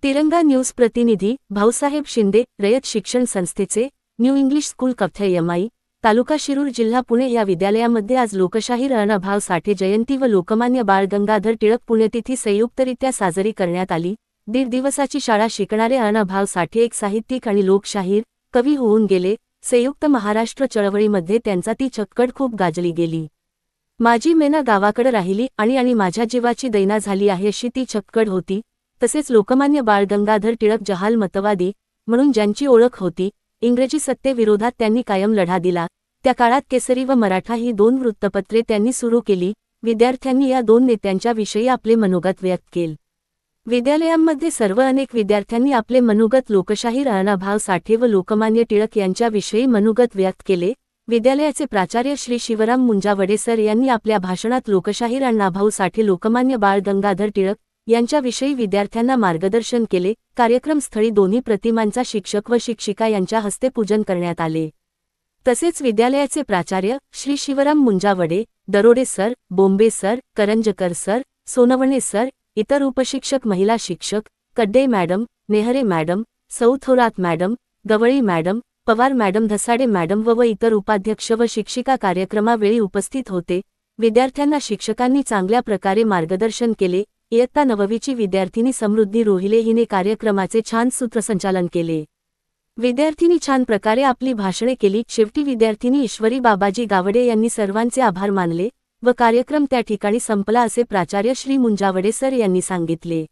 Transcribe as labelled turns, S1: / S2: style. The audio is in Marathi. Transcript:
S1: तिरंगा न्यूज प्रतिनिधी भाऊसाहेब शिंदे, रयत शिक्षण संस्थेचे New English School Kavathe Yamai, taluka Shirur, जिल्हा पुणे या विद्यालयामध्ये आज लोकशाहीर अण्णाभाऊ साठे जयंती व लोकमान्य बाळ गंगाधर टिळक पुण्यतिथी संयुक्तरित्या साजरी करण्यात आली। 1.5 दिवसाची शाळा शिकणारे अण्णाभाऊ साठे एक साहित्यिक आणि लोकशाहीर कवी होऊन गेले। संयुक्त महाराष्ट्र चळवळीमध्ये त्यांचा ती चक्कड खूप गाजली गेली। माझी मेना गावाकडे राहिली आणि माझ्या जीवाची दैना झाली आहे अशी ती चक्कड होती। तसेच लोकमान्य बाळ गंगाधर टिळक जहाल मतवादी म्हणून ज्यांची ओळख होती, इंग्रजी सत्तेविरोधात त्यांनी कायम लढा दिला। त्या काळात केसरी व मराठा ही 2 वृत्तपत्रे त्यांनी सुरू केली। विद्यार्थ्यांनी या 2 नेत्यांच्या विषयी आपले मनोगत व्यक्त केले। विद्यालयांमध्ये अनेक विद्यार्थ्यांनी आपले मनोगत लोकशाहीर अण्णाभाऊ साठे व लोकमान्य टिळक यांच्याविषयी मनोगत व्यक्त केले। विद्यालयाचे प्राचार्य श्री शिवराम मुंजावडे सर यांनी आपल्या भाषणात लोकशाहीर अण्णाभाऊ साठे, लोकमान्य बाळ गंगाधर टिळक यांच्याविषयी विद्यार्थ्यांना मार्गदर्शन केले। कार्यक्रमस्थळी दोन्ही प्रतिमांचा शिक्षक व शिक्षिका यांच्या हस्ते पूजन करण्यात आले। तसेच विद्यालयाचे प्राचार्य श्री शिवराम मुंजावडे, दरोडे sir, Bombay sir, Karanjkar sir, Sonawane sir, इतर उपशिक्षक, महिला शिक्षक, कड्डे मॅडम, नेहरे मॅडम, सौ थोरात मॅडम, गवळी madam, Pawar madam, Dhasade madam व इतर उपाध्यक्ष व शिक्षिका कार्यक्रमावेळी उपस्थित होते। विद्यार्थ्यांना शिक्षकांनी चांगल्या प्रकारे मार्गदर्शन केले। इयत्ता 9वीची विद्यार्थिनी समृद्धी रोहिले हिने कार्यक्रमाचे छान सूत्रसंचालन केले। विद्यार्थिनी छान प्रकारे आपली भाषणे केली। शेवटी विद्यार्थिनी ईश्वरी बाबाजी गावडे यांनी सर्वांचे आभार मानले व कार्यक्रम त्या ठिकाणी संपला असे प्राचार्य श्री मुंजावडे सर यांनी सांगितले।